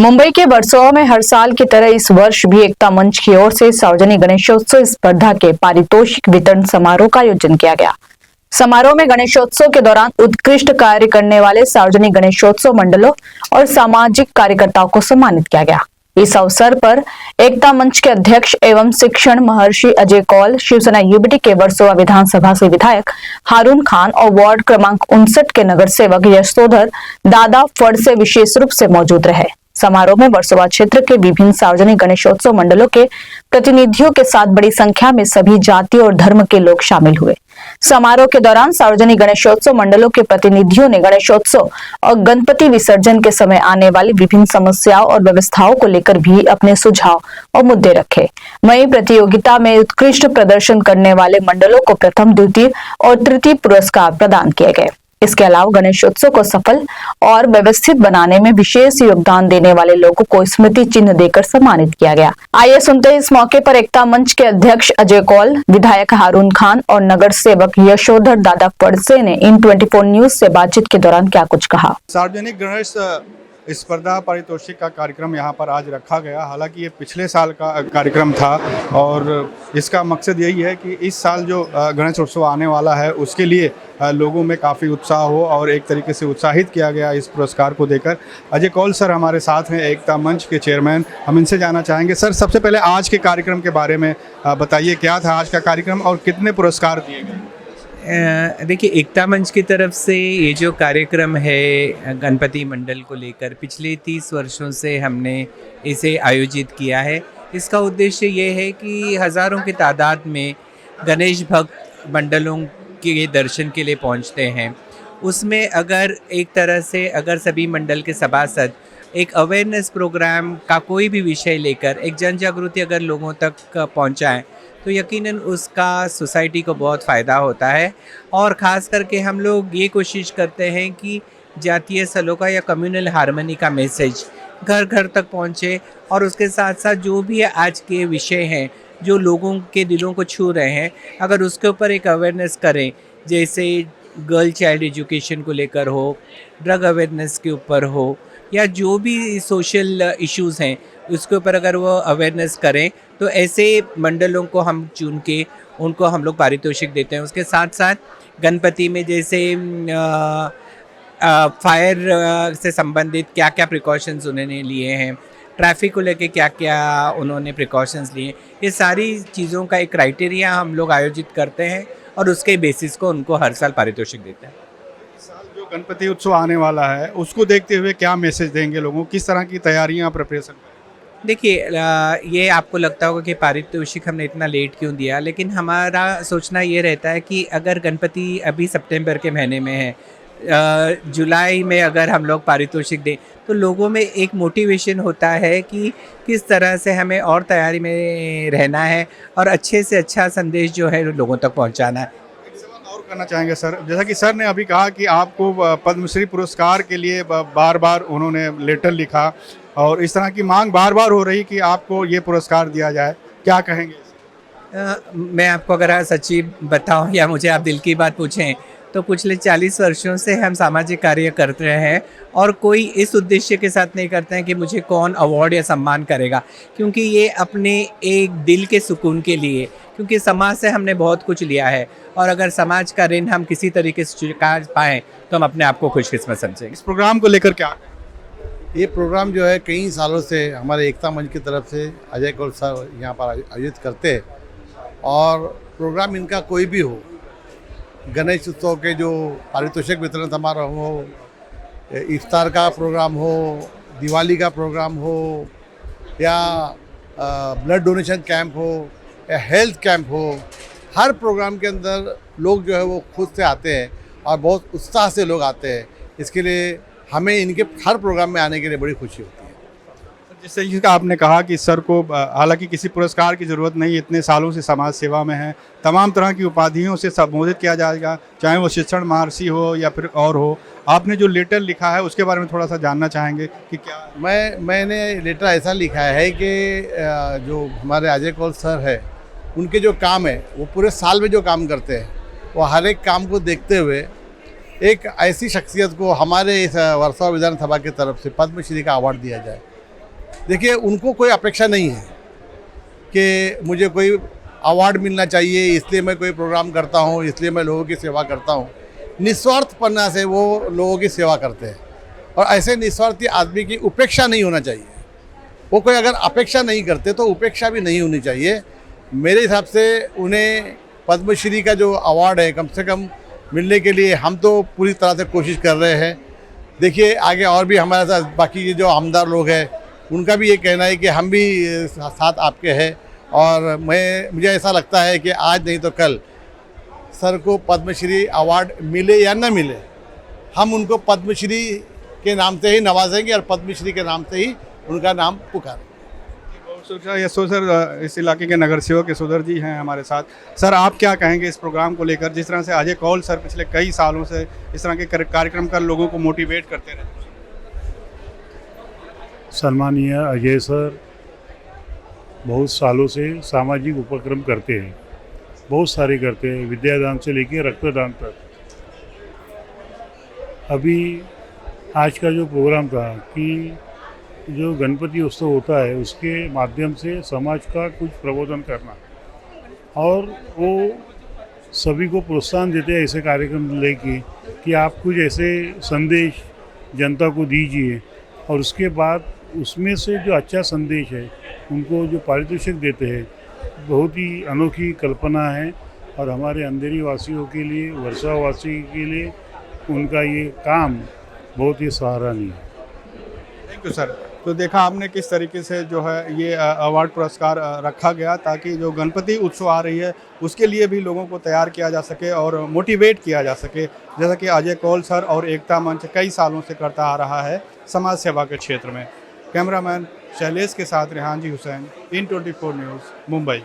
मुंबई के वर्सोवा में हर साल की तरह इस वर्ष भी एकता मंच की ओर से सार्वजनिक गणेशोत्सव स्पर्धा के पारितोषिक वितरण समारोह का आयोजन किया गया। समारोह में गणेशोत्सव के दौरान उत्कृष्ट कार्य करने वाले सार्वजनिक गणेशोत्सव मंडलों और सामाजिक कार्यकर्ताओं को सम्मानित किया गया। इस अवसर पर एकता मंच के अध्यक्ष एवं शिक्षण महर्षि अजय कौल, शिवसेना यूबीटी के वर्सोवा विधानसभा से विधायक हारून खान और वार्ड क्रमांक 59 के नगर सेवक यशोधर दादा फड़से विशेष रूप से मौजूद रहे। समारोह में वर्सोवा क्षेत्र के विभिन्न सार्वजनिक गणेशोत्सव मंडलों के प्रतिनिधियों के साथ बड़ी संख्या में सभी जाति और धर्म के लोग शामिल हुए। समारोह के दौरान सार्वजनिक गणेशोत्सव मंडलों के प्रतिनिधियों ने गणेशोत्सव और गणपति विसर्जन के समय आने वाली विभिन्न समस्याओं और व्यवस्थाओं को लेकर भी अपने सुझाव और मुद्दे रखे। वहीं प्रतियोगिता में उत्कृष्ट प्रदर्शन करने वाले मंडलों को प्रथम, द्वितीय और तृतीय पुरस्कार प्रदान किए गए। इसके अलावा गणेशोत्सव को सफल और व्यवस्थित बनाने में विशेष योगदान देने वाले लोगों को स्मृति चिन्ह देकर सम्मानित किया गया। आइए सुनते हैं इस मौके पर एकता मंच के अध्यक्ष अजय कौल, विधायक हारून खान और नगर सेवक यशोधर दादा फड़से ने इन 24 न्यूज से बातचीत के दौरान क्या कुछ कहा। सार्वजनिक गणेश स्पर्धा पारितोषिक का कार्यक्रम यहाँ पर आज रखा गया। हालांकि ये पिछले साल का कार्यक्रम था और इसका मकसद यही है कि इस साल जो गणेश उत्सव आने वाला है उसके लिए लोगों में काफ़ी उत्साह हो और एक तरीके से उत्साहित किया गया इस पुरस्कार को देकर। अजय कौल सर हमारे साथ हैं, एकता मंच के चेयरमैन। हम इनसे जानना चाहेंगे, सर सबसे पहले आज के कार्यक्रम के बारे में बताइए, क्या था आज का कार्यक्रम और कितने पुरस्कार दिए गए? देखिए, एकता मंच की तरफ से ये जो कार्यक्रम है गणपति मंडल को लेकर पिछले 30 वर्षों से हमने इसे आयोजित किया है। इसका उद्देश्य ये है कि हज़ारों की तादाद में गणेश भक्त मंडलों के दर्शन के लिए पहुंचते हैं। उसमें अगर एक तरह से अगर सभी मंडल के सभासद एक अवेयरनेस प्रोग्राम का कोई भी विषय लेकर एक जन जागृति अगर लोगों तक पहुंचाएं तो यकीनन उसका सोसाइटी को बहुत फ़ायदा होता है। और ख़ास करके हम लोग ये कोशिश करते हैं कि जातीय सलोखा या कम्युनल हार्मनी का मैसेज घर घर तक पहुँचे और उसके साथ साथ जो भी आज के विषय हैं जो लोगों के दिलों को छू रहे हैं, अगर उसके ऊपर एक अवेयरनेस करें, जैसे गर्ल चाइल्ड एजुकेशन को लेकर हो, ड्रग अवेयरनेस के ऊपर हो, या जो भी सोशल इश्यूज़ हैं उसके ऊपर अगर वो अवेयरनेस करें तो ऐसे मंडलों को हम चुन के उनको हम लोग पारितोषिक देते हैं। उसके साथ साथ गणपति में जैसे फायर से संबंधित क्या क्या प्रिकॉशंस उन्होंने लिए हैं, ट्रैफिक को लेके क्या क्या उन्होंने प्रिकॉशंस लिए, ये सारी चीज़ों का एक क्राइटेरिया हम लोग आयोजित करते हैं और उसके बेसिस को उनको हर साल पारितोषिक देते हैं। जो गणपति उत्सव आने वाला है उसको देखते हुए क्या मैसेज देंगे लोगों को, किस तरह की तैयारियां प्रिपरेशन? देखिए, ये आपको लगता होगा कि पारितोषिक हमने इतना लेट क्यों दिया, लेकिन हमारा सोचना ये रहता है कि अगर गणपति अभी सितंबर के महीने में है, जुलाई में अगर हम लोग पारितोषिक दें तो लोगों में एक मोटिवेशन होता है कि किस तरह से हमें और तैयारी में रहना है और अच्छे से अच्छा संदेश जो है लोगों तक पहुंचाना है। और करना चाहेंगे सर, जैसा कि सर ने अभी कहा कि आपको पद्मश्री पुरस्कार के लिए बार बार उन्होंने लेटर लिखा और इस तरह की मांग बार बार हो रही कि आपको ये पुरस्कार दिया जाए, क्या कहेंगे? मैं आपको अगर सच्ची बताऊं या मुझे आप दिल की बात पूछें तो पिछले 40 वर्षों से हम सामाजिक कार्य करते रहे हैं और कोई इस उद्देश्य के साथ नहीं करते हैं कि मुझे कौन अवार्ड या सम्मान करेगा, क्योंकि ये अपने एक दिल के सुकून के लिए, क्योंकि समाज से हमने बहुत कुछ लिया है और अगर समाज का ऋण हम किसी तरीके से चुका पाएँ तो हम अपने आप को खुशकिस्मत समझेंगे। इस प्रोग्राम को लेकर क्या? ये प्रोग्राम जो है कई सालों से हमारे एकता मंच की तरफ से अजय कौल सर यहाँ पर आयोजित करते हैं और प्रोग्राम इनका कोई भी हो, गणेश उत्सव के जो पारितोषिक वितरण समारोह हो, इफ्तार का प्रोग्राम हो, दिवाली का प्रोग्राम हो, या ब्लड डोनेशन कैंप हो या हेल्थ कैंप हो, हर प्रोग्राम के अंदर लोग जो है वो खुद से आते हैं और बहुत उत्साह से लोग आते हैं। इसके लिए हमें इनके हर प्रोग्राम में आने के लिए बड़ी खुशी होती है। जैसे कि आपने कहा कि सर को हालांकि किसी पुरस्कार की ज़रूरत नहीं, इतने सालों से समाज सेवा में हैं, तमाम तरह की उपाधियों से संबोधित किया जाएगा, चाहे वो शिक्षण महर्षि हो या फिर और हो। आपने जो लेटर लिखा है उसके बारे में थोड़ा सा जानना चाहेंगे कि क्या? मैंने लेटर ऐसा लिखा है कि जो हमारे अजय कौल सर है उनके जो काम है वो पूरे साल में जो काम करते हैं वो हर एक काम को देखते हुए एक ऐसी शख्सियत को हमारे इस वर्सोवा विधानसभा की तरफ से पद्मश्री का अवार्ड दिया जाए। देखिए उनको कोई अपेक्षा नहीं है कि मुझे कोई अवार्ड मिलना चाहिए इसलिए मैं कोई प्रोग्राम करता हूँ, इसलिए मैं लोगों की सेवा करता हूँ। निस्वार्थपन्ना से वो लोगों की सेवा करते हैं और ऐसे निस्वार्थी आदमी की उपेक्षा नहीं होना चाहिए। वो कोई अगर अपेक्षा नहीं करते तो उपेक्षा भी नहीं होनी चाहिए। मेरे हिसाब से उन्हें पद्मश्री का जो अवार्ड है कम से कम मिलने के लिए हम तो पूरी तरह से कोशिश कर रहे हैं। देखिए आगे और भी हमारे साथ बाकी के जो आमदार लोग हैं उनका भी ये कहना है कि हम भी साथ आपके हैं और मुझे ऐसा लगता है कि आज नहीं तो कल सर को पद्मश्री अवार्ड मिले या न मिले, हम उनको पद्मश्री के नाम से ही नवाजेंगे और पद्मश्री के नाम से ही उनका नाम पुकारेंगे। यशो सर इस इलाके के नगर सेवक यशोधर जी हैं हमारे साथ। सर आप क्या कहेंगे इस प्रोग्राम को लेकर, जिस तरह से अजय कौल सर पिछले कई सालों से इस तरह के कार्यक्रम कर लोगों को मोटिवेट करते रहते हैं? सम्मानीय अजय सर बहुत सालों से सामाजिक उपक्रम करते हैं, बहुत सारे करते हैं, विद्यादान से लेकर रक्तदान तक। अभी आज का जो प्रोग्राम था कि जो गणपति उत्सव होता है उसके माध्यम से समाज का कुछ प्रबोधन करना और वो सभी को प्रोत्साहन देते हैं ऐसे कार्यक्रम लेके कि आप कुछ ऐसे संदेश जनता को दीजिए और उसके बाद उसमें से जो अच्छा संदेश है उनको जो पारितोषिक देते हैं, बहुत ही अनोखी कल्पना है और हमारे अंधेरी वासियों के लिए, वर्षा वासी के लिए उनका ये काम बहुत ही सराहनीय है। Thank you sir. तो देखा आपने किस तरीके से जो है ये अवार्ड पुरस्कार रखा गया ताकि जो गणपति उत्सव आ रही है उसके लिए भी लोगों को तैयार किया जा सके और मोटिवेट किया जा सके, जैसा कि अजय कौल सर और एकता मंच कई सालों से करता आ रहा है समाज सेवा के क्षेत्र में। कैमरामैन शैलेश के साथ रेहान जी हुसैन, इन 24 न्यूज़, मुंबई।